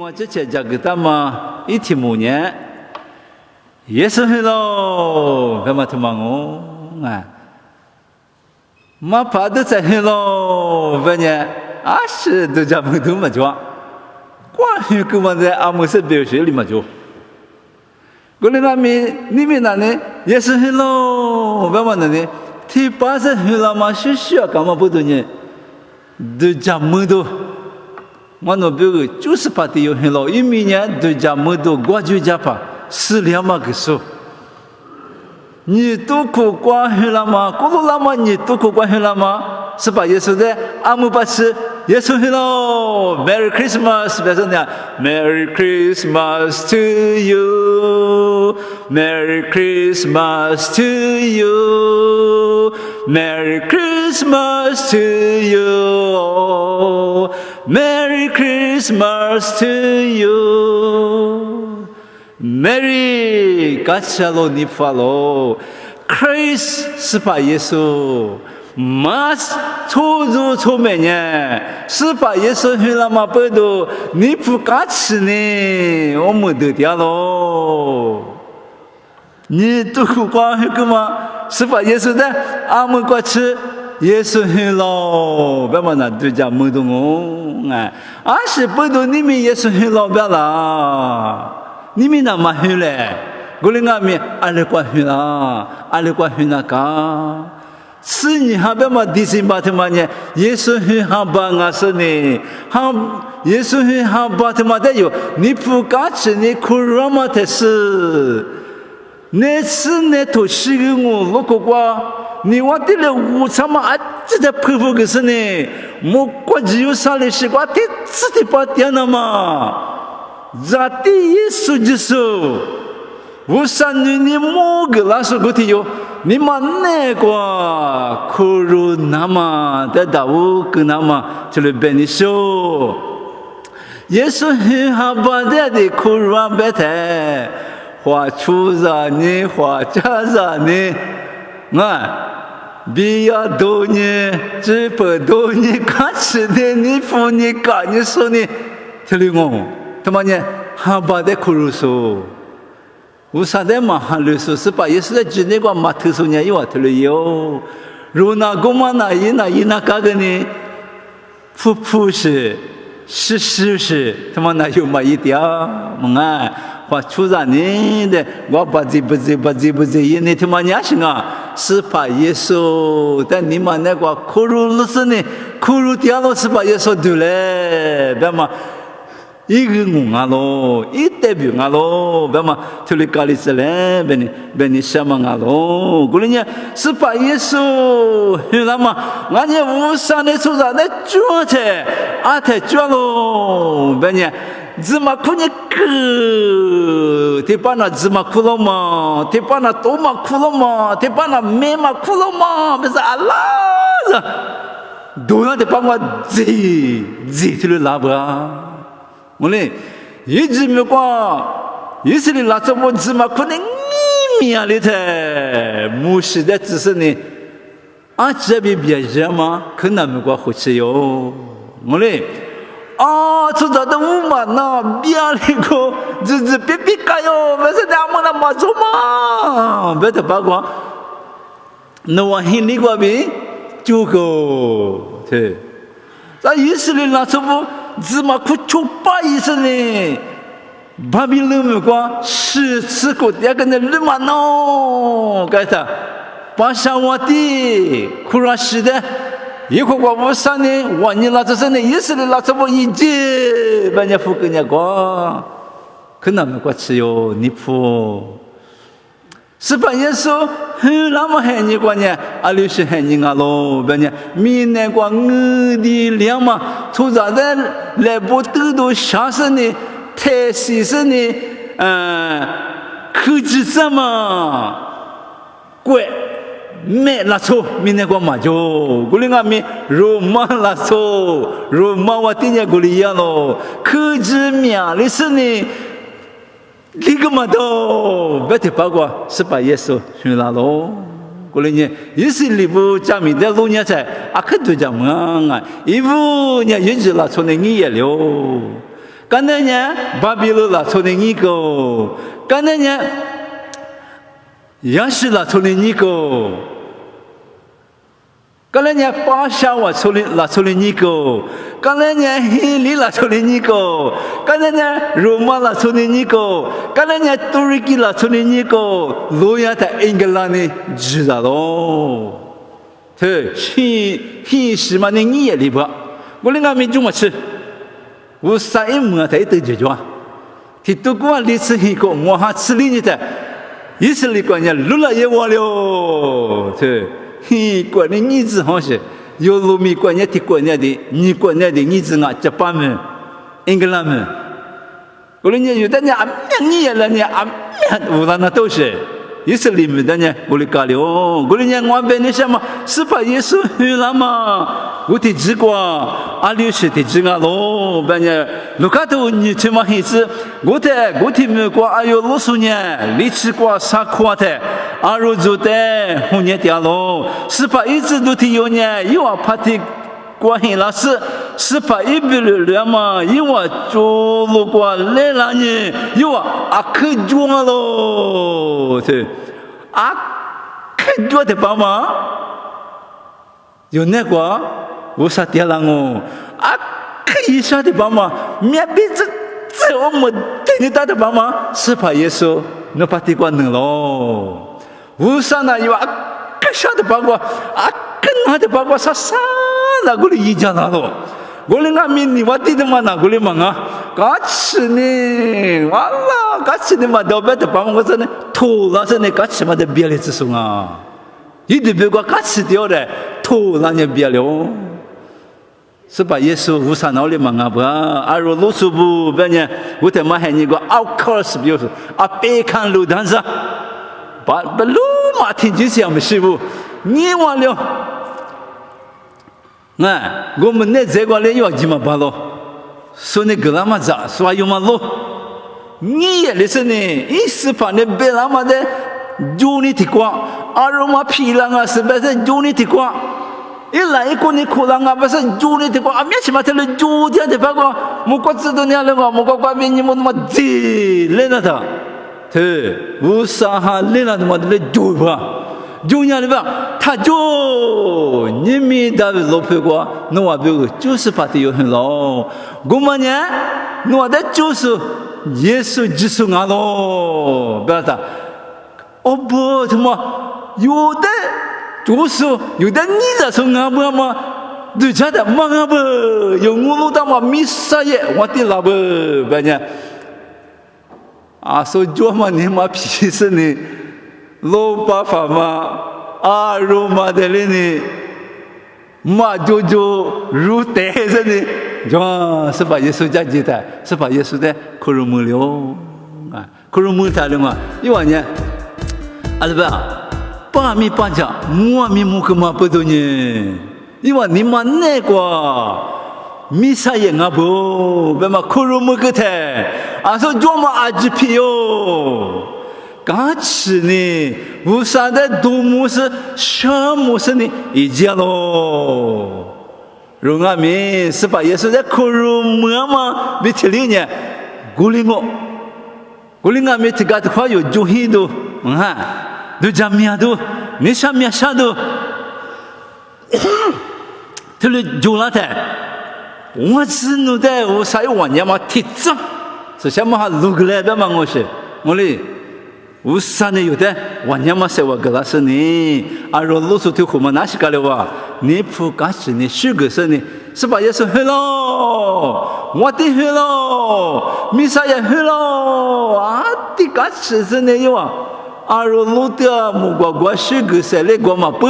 我之前讲给他们一天5年，也是很喽，干嘛他妈哦啊？嘛怕的在很喽，反正是都讲不懂嘛就，光是给我在阿姆斯表学里嘛就，过来那边你们那呢也是很喽，干嘛呢？提巴是很了嘛，是需要干嘛不懂呢？都讲不懂。我那边就是怕的有很老，一年都讲么多，我就讲怕4-2嘛个数。你都可关很了吗？过了嘛，你都可关很了吗？是吧？耶稣的阿姆巴斯，耶稣很老 ，Merry Christmas， 别说呢 ，Merry Christmas to you，Merry Christmas to you，Merry Christmas to you。Merry Christmas to you. Merry 感谢罗你发喽 ，Chris 是把耶稣，Mas 出入出门呢，是把耶稣很了嘛不多，你不感谢呢，我们得掉喽。你都不光那个嘛，是把耶稣的阿们过去。耶稣很老，别嘛那都讲没懂哦，是不懂你们耶稣很老别啦，你们那么很嘞，我们那边阿里瓜很啦，阿里瓜很那个，是你还别嘛第三把他妈呢，耶稣很好吧我说呢，耶稣很好吧他妈的有，你不敢吃你苦肉嘛的是，那是那头是个我路过。你我的了无常嘛，这在佩服个是呢，莫过只有啥嘞是我的自己把点了嘛，让的耶稣就说，无啥你莫个拉说个的哟，你嘛那个苦肉那么的大屋个那么就来被你说，耶稣很好把的苦肉白太，花出让你花家让你。比亚多呢，只不多呢，看起的你夫你干你说呢，听了我，他妈呢，哈巴的苦肉说，我啥的嘛哈路说是把耶稣的今天个马头说呢，有听了有，如那个嘛那伊那嘎个呢，普是，他妈那有嘛一点嘛花出让你的，我不知，你他妈娘行啊！是把耶稣，但你们那个苦肉路是呢，苦肉掉了是把耶稣丢嘞，别嘛，一个我啊咯，一代表啊咯，别嘛，处理咖喱子嘞，别你什么啊咯，过来呢是把耶稣，你那么，俺家无上的出让那抓起，阿太抓咯，别呢。zima kunya ke tipana zima kuloma tipana toma kuloma tipana mema kuloma bisa Allah dona tipana zi tu le labra mole yiji me kwa yisili la tsomo zima kunya mi ale te mushi de tsi ne a jabi bia jama kana me kwa khochi yo mole出这的乌嘛那别那个就是别干哟，没事的我那马走嘛，别的八卦，那我心里个边就个对，在以色列那时候芝麻苦出八意思呢，巴比伦没过是个第个那日嘛喏，该他巴沙瓦蒂库拉西的。一会儿我上呢，我你那这是呢，也是的，那这么一节，把人家付给人家光，可那么过吃哟，你付，是把人说，那么害你过呢，阿里是害你啊喽，把人明年过我的两嘛，突然的来不得到下生呢，太细生呢，科技什么，贵。me la so mine ko majo gulinga mi roma la so roma watinya guliano kuji mia lisni ligma do bete pagwa sepa yeso shula lo gulinya yisi libu jami de lo nya cha akatu jamanga ibu nya yinji la so ne ngi ye lo 干那年巴比伦拉从的尼个，干那年亚述拉从的尼个，干那年巴沙瓦从的拉从的尼个，干那年希利拉从的尼个，干那年罗马拉从的尼个，干那年土耳其拉从的尼个，罗亚在英格兰的知道喽。这希什么的你也离不，我们阿弥怎么吃？我啥也没得得解决。ที่ตัวกูลิสฮิโกงวาสิลินี่แต่อิสลิกว่าเนี่ยลุละเยวะ了这ฮิกว่านี่日子好些有路米กว่าเนี่ยที่กว่าเนี่ย的你กว่าเนี่ย的日子啊日本们英格兰们我们เนี่ย有的เนี่ย你也了เนี่ย无论那都是以色列们的呢，我们讲了哦，我们呢，我们那什么，是把耶稣去了嘛？我的这个阿里是的这个咯，把呢，卢卡多你这么意思？我的没过阿有罗素呢，你吃过啥苦的？阿罗做的，我呢掉咯，是把一直都提有呢，有啊怕的。关系老师是把一笔了嘛？因为做路过来了呢，因为阿克做咯，对，阿克做的爸妈有那个我啥点了哦？阿克一下的爸妈，面壁这我们对你打的爸妈是把耶稣那把地瓜能咯，我啥呢？因为阿克下的爸妈，阿克那的爸妈啥？那我的一家那咯，我的阿弥你我弟弟嘛那我的嘛啊，嘎吃呢，完了嘎吃呢嘛，到别的帮我说呢，头那是呢嘎吃嘛的别的之送啊，一直别个嘎吃掉的，头那也别了，是把耶稣无啥闹的嘛啊不啊，阿罗罗苏布别呢，我他妈还你个奥克斯比如说啊别看路单上，把路马听就像没师傅，你完了。那我们那这个嘞要怎么办咯？说那个那么早，说有么咯？你也那是呢，一时把那别那么的，就你提过，阿罗马皮浪啊，是不是就你提过？一来一个你苦浪啊，不是就你提过，啊，没什么的了，就这样的不过，我过知道你那个，我过外面你们那么急，来那的，对，我啥哈来那的么的就吧。就那吧，他就你们大卫老婆过，那我别个就是把它有很老，我们呢，我的就是耶稣基督啊咯，不要他，哦不，什么有的就是有的你在说啊不嘛，对家的嘛啊不，有我老大嘛米啥耶，我的老婆不呢，啊说做嘛你嘛屁事呢。老爸爸嘛，阿罗马的人呢，嘛就入袋子呢，就是把耶稣家接待，是把耶稣的克鲁姆了啊，克鲁姆他了嘛，因为呢，阿拉伯，巴米巴家，我米木克嘛不多呢，因为你们那个米啥也阿不，别嘛克鲁姆个台，阿说做嘛阿吉皮哟。嘎吃呢，无啥的多模式、小模式呢，一家咯。容阿弥是把耶稣在克鲁姆嘛，别提里呢，古里阿弥提个的话有就很多，啊，都加米亚多，你啥米亚啥多，这里就那的，我只弄的我啥有玩意嘛，提着，是什么哈路过来的嘛，我是，我哩。无啥呢？有的，我娘嘛说我个那是呢，阿罗罗苏头后嘛哪是个了哇？你不干是呢，是个是呢，是把耶稣黑咯，我的黑咯，弥撒也黑咯，啊的干是呢有啊，阿罗罗的木瓜瓜是个是嘞瓜嘛不，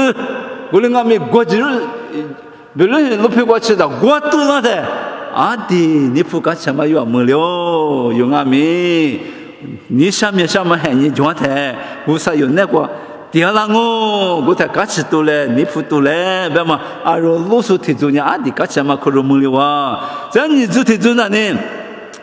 我哩阿没瓜子，别人路皮瓜吃的瓜多了的，啊的你不干什么有啊没了，有阿没。你上面喊你状态，无啥有那个第二我，我才嘎吃多嘞，你不多嘞，别嘛，阿罗罗苏提住你阿弟嘎吃嘛，可罗木里哇，这你做提住那呢，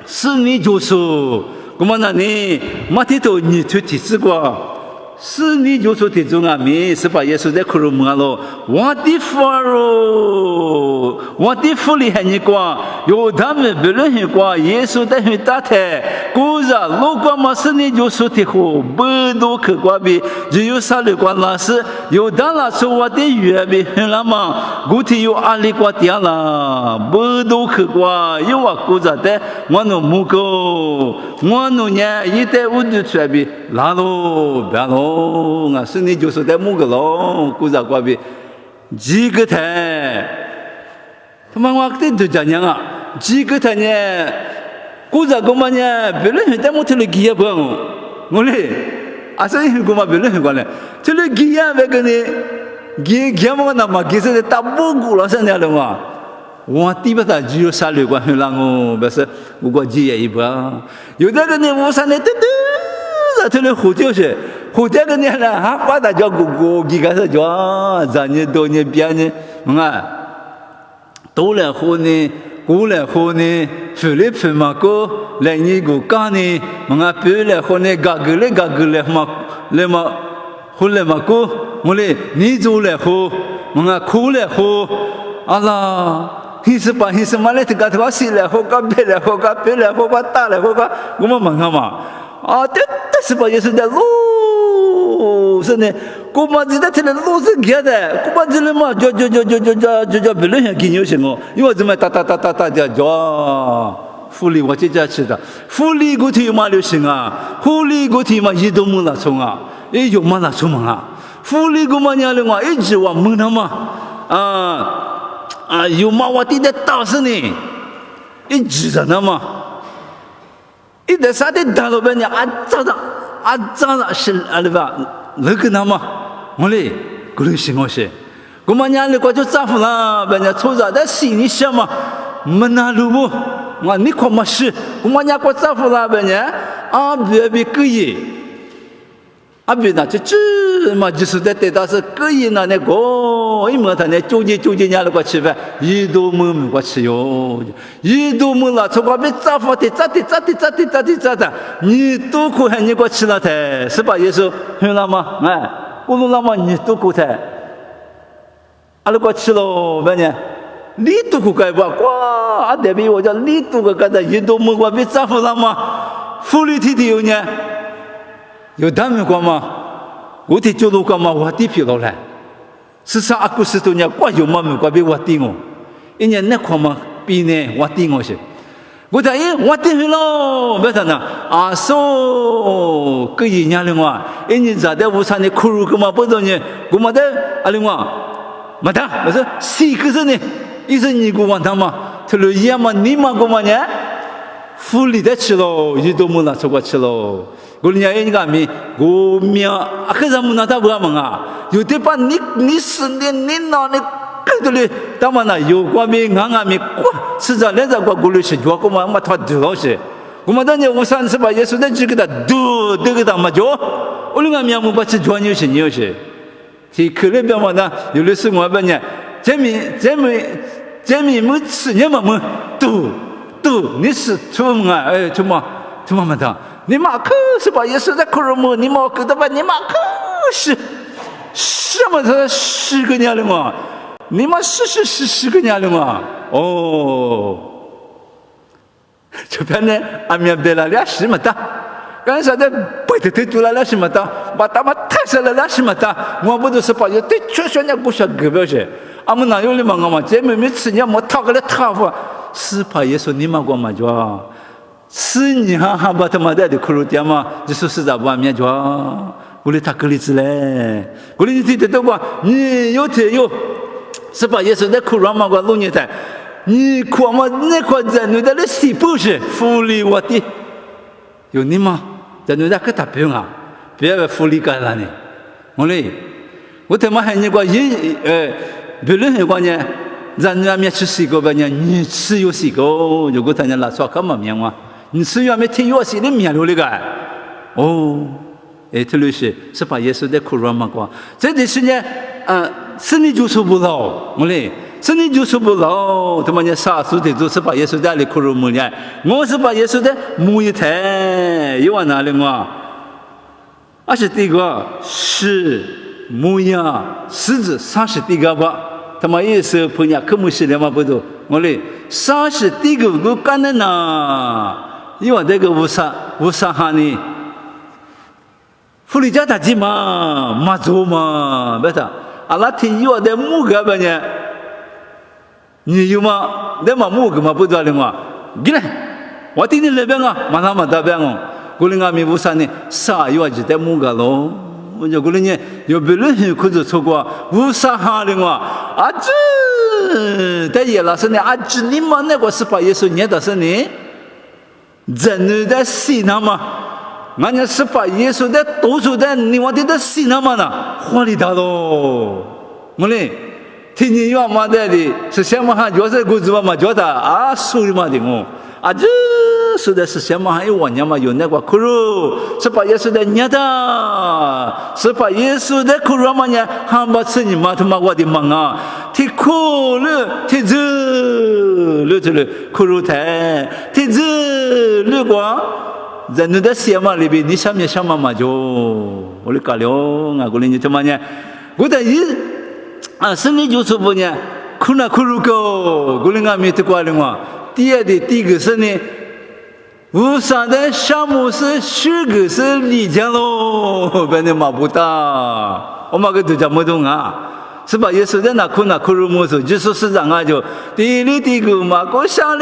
是你就是，我们那呢，马蹄头你去提子过，是你就说的中啊，米是把耶稣在苦肉么咯？我的父喽，我的父里还你光，有他们不论很光，耶稣在很大台，故事如果嘛是你就说的好，不都可挂比，只有啥的光老师，有当然说我的约比很了嘛，古体有阿里挂掉了，不都可挂，有啊故事的，我弄木狗，我弄呢一代五就出来比，拉喽，别喽。啊，是你就是在木个喽，古早挂比几个台，他妈我跟都讲讲啊，几个台呢？古早公嘛呢，别人在木头里记也不用，我嘞，啊，所以公嘛别人很关嘞，这里记也别个呢，记么那么记是大不古了现在了嘛。我第不他只有三六关很浪哦，不是我记也一般，有的个呢我三呢，这里胡椒是。胡椒个呢，哈把大家过几个是叫咱呢多呢别呢，啊，多来喝呢，过来喝呢，回来分嘛个，来你个干呢，啊，别来喝呢，嘎个来嘛，来嘛，喝来嘛个，我嘞，你做来喝，啊，苦来喝，啊啦。你是把你是嘛来这个头洗来喝个，别来喝个，别来喝个，打来喝个，我们问看嘛，啊，这是把也是在路。是呢，我们这在听的都是假的，我们这里嘛，就别人想给牛什么，因为怎么打叫福利我这家吃的，福利过去嘛流行啊，福利过去嘛一都没拿冲啊，也有嘛拿冲啊，福利过嘛伢的话一直往没那么有嘛我地的倒是呢，一直的那么，一在啥的打老板娘早上是对吧？那个那么，我嘞，过来行我些，我们家里过就丈夫啦，人家抽着在心里想嘛，没拿路不，我你看嘛是，我们家过丈夫啦，人家别可以，别那这嘛就是在对他是可以那个，一么他呢，纠结伢里过吃饭，一都没过吃哟，一都没了，从外面丈夫的咋的，你都可还你过吃了噻，是吧？耶稣听了吗？哎，我弄了嘛，你都可噻，阿拉过吃了，反正你都可改不哇，代表我叫你都可改的，一都没过被丈夫了吗？福利体有呢？有他们过吗？我的走路过吗？我的疲劳了。是啥故事都呢？我有嘛没过被我定哦。一年那过吗？比呢我定我是。我讲我定了，不是呢？说个一年了嘛，一年咋的？我上的苦肉个嘛不懂呢？我嘛的阿里嘛，没得，不是四个人呢，一是你给我他嘛，他说一样嘛，你嘛给我呢？福利的吃了，一都没拿出过吃了。我人家人家咪，我命可是没拿到过嘛啊！有的把你生的你拿的，跟着嘞，他们那有过咪俺咪过，实在人家过过来是做过嘛，他多少些，我们当年我上次把耶稣的这个的都这个的嘛做，我人家咪我把这做牛些，ที่คือเรื่องแบบนั้นอยู่ในสิ่งว่าแบบเนี้ยเจมี่มือ吃เนี่ย嘛มือดู你是出门啊哎出门嘛的你马克是吧也是在口肉你马克的吧你马克是什么他10个年了嘛你嘛10个年了嘛哦这边呢阿米贝拉俩是嘛的刚才的不得对住了什么的把他们太死了什么的我不都是把有对确实人不晓得个些阿们哪有的嘛嘛这妹妹吃你没讨个来讨不是怕耶稣你嘛过嘛就是你哈把他们带的苦肉点嘛就是实在不面就我哩他个例子嘞我哩你听得到不你有是把耶稣的苦肉嘛过弄你在你苦嘛那块在你的那西不是福利我的有你吗在你那个大病啊别福利干了呢我他妈还你过别人还过呢人家面吃西瓜吧呢你吃有西瓜如果他家拉出干嘛面嘛你吃要没听有西的面了那个这里是把耶稣的苦肉嘛过这里是呢是你就是不老是你就是不老他妈呢杀死的就是把耶稣的苦肉么呢我是把耶稣的母一台有往哪里嘛20个是模样狮子30个吧，他们也是朋友科目系列嘛不多，我嘞30个个干的呢，因为这个无啥哈呢，弗里加大吉嘛，马祖嘛，别的，阿拉听有的木个吧呢，你有吗？那么木个嘛不多的嘛，给来，我听你那边啊，马上那边哦。古人阿弥无啥呢？啥有啊？就在木个咯。我就古人呢，有别人很可是错过无啥哈的嘛。啊这，但也老是呢，啊这你们那个是把耶稣念的是呢，人的心那么，俺家是把耶稣的多数的你我的心那么呢，火里头咯。我嘞，听你要嘛的是什么哈？就是古子嘛，觉得啊，属于嘛的我。啊，这说的是什么？还有我娘嘛有那个苦肉，是把耶稣的念的，是把耶稣的苦肉嘛呢？还把吃你嘛他妈我的妈啊！提苦了，提这了苦肉台，提这了个，人的什么里边你什么嘛就我的搞了啊！我你他妈呢？我的啊，生理就是不呢？苦那苦肉个，我的俺没得过的嘛。第二个是呢，无啥的项目是虚个是理解咯，别的嘛不大，我嘛个都讲不懂啊，是吧？也是在那苦肉么子，就说是这样就，第个嘛个项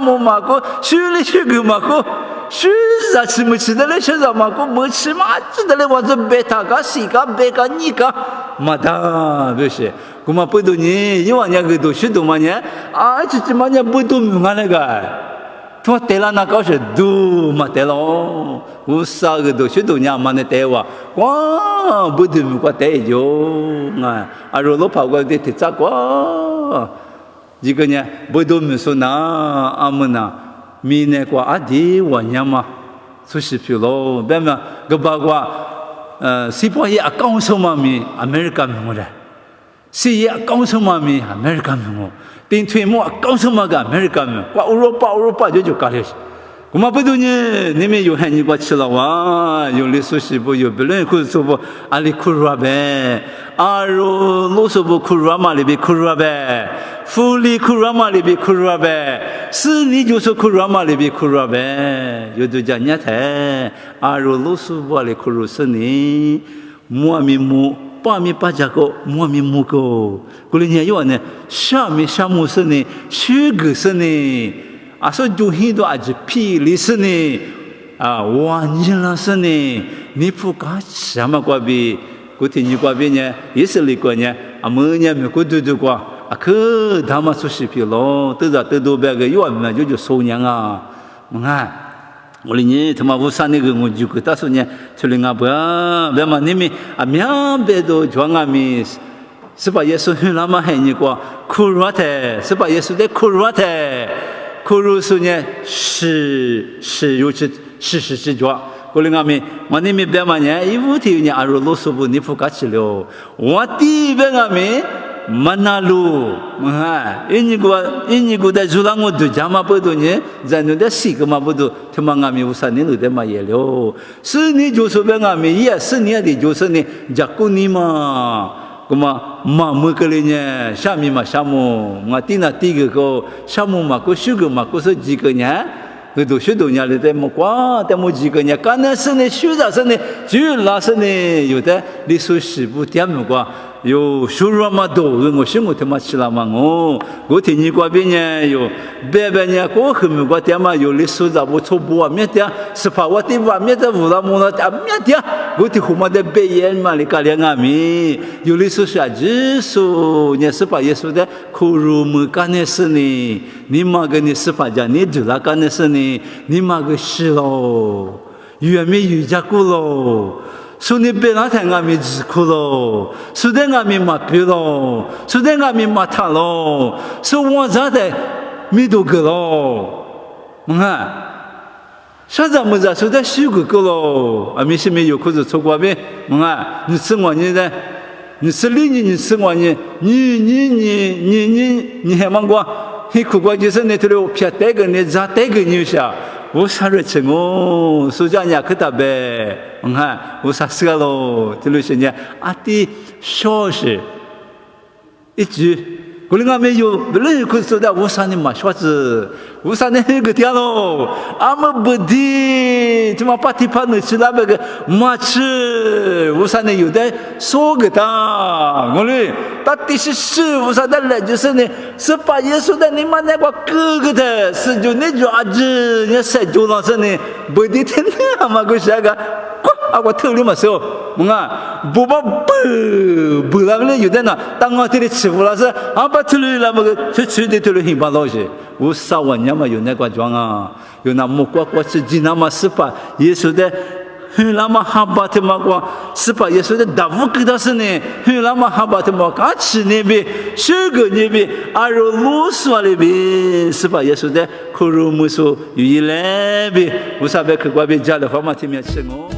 目嘛个虚个嘛个虚啥吃没吃的嘞，虚啥嘛个没吃嘛，吃的嘞我这贝塔个西个贝个尼个，嘛大不是。我们不懂你，因为人家都学懂嘛呢，啊，这嘛呢不懂明白那个，他对了那个是都嘛对了，我啥个都学懂人嘛那对哇，哇不懂明白对就啊，啊，如果跑过来的咋个，这个呢不懂明说那阿们呐，米那个阿弟我呢嘛，出去去了，别嘛个包括西方也讲什么米，American么的。是也讲什么咪？American么？顶推么讲什么个 American么？qua Europa 就搞了。我们不懂呢，你们有喊你过去了哇？有历史是不？有别人可是不？阿里库拉呗，阿罗罗是不库拉嘛里边库拉呗，福利库拉嘛里边库拉呗，是你就是库拉嘛里边库拉呗，有的讲伢台，阿罗罗是不阿里库拉是你，莫咪莫。把米把这个莫米莫个，过来呢有呢，下木是呢，虚个是呢，啊说就很多啊就霹雳是呢，啊完全了是呢，你不搞什么关系？过天你关系呢，也是那个呢，啊么呢没过对过，啊可他们说是皮咯，都别个有嘛就收娘啊，看。我哩呢，他妈无啥那个我就给他说呢，出来俺不要，别嘛你们啊明白都讲俺们是把耶稣很那么害你过，苦肉的，是把耶稣的苦肉的，苦肉说呢是有是之觉，我哩俺们，我你们别嘛呢，一五天呢，阿罗罗说不你不客气了，我第一别俺们。Manalu, ini gua dah julang udah jama bodohnya, jangan dah sih kemana bodoh, cuma kami usaha ni udah maya lo. Seni joso kami, ya seni ada joso ni, jakuni ma, kema mamu kalinya, syami ma syamu, ngati nati ko, syamu ma ko syuga ma ko sejikanya. Itu syudunya le temu kwa temu jikanya kana sene syuda sene jula sene yuda lisu shibu tiamu kwa yo shurama do ngo shimu tema chilama ngo go tini kwa binya yo bebenya ko khmu kwa tiama yo lisu za bo chobu wa metia spa wa ti wa metia vula mona ta metia go ti huma de beyen malika ngami yo lisu sha jisu nya spa yesu de kurumu kane sene ni magani spa jani jula kane sene你妈个是喽，越没越加苦喽，说你别那天俺们吃苦喽，说的俺们马皮喽，说的俺们马塔喽，说我咋的没多个喽，看，啥子么子说的十个喽，俺们是没有裤子穿过没？看，你吃我呢的，你吃你吃我呢，你还忙过？你苦过就是那头了，偏带个你咋带个你下？我啥日子我苏家伢可大呗，看我啥事喽？就是呢，阿弟消息一句。我们没有，不能够说的，我啥你嘛说子，我啥你那个天喽，俺们不的，怎么把地盘弄起来那个马吃，我啥你有的说个的，我嘞，到底是我啥的来就是呢，是把耶稣的你妈那个哥哥的，是就那爪子，你塞就那是呢，不的天哪嘛个啥个。我偷了嘛说，不那么有的呢，当我这里吃不了是，把偷了那么个吃的偷了很把老些，我啥玩意嘛有那个装啊，有那么过吃鸡那么是把耶稣的，那么哈巴的嘛过是把耶稣的大夫给他是呢，那么哈巴的嘛刚吃那边，十个那边，罗嗦那边是把耶稣的口肉木说有一来边，我啥边去过边家的话嘛听没吃我。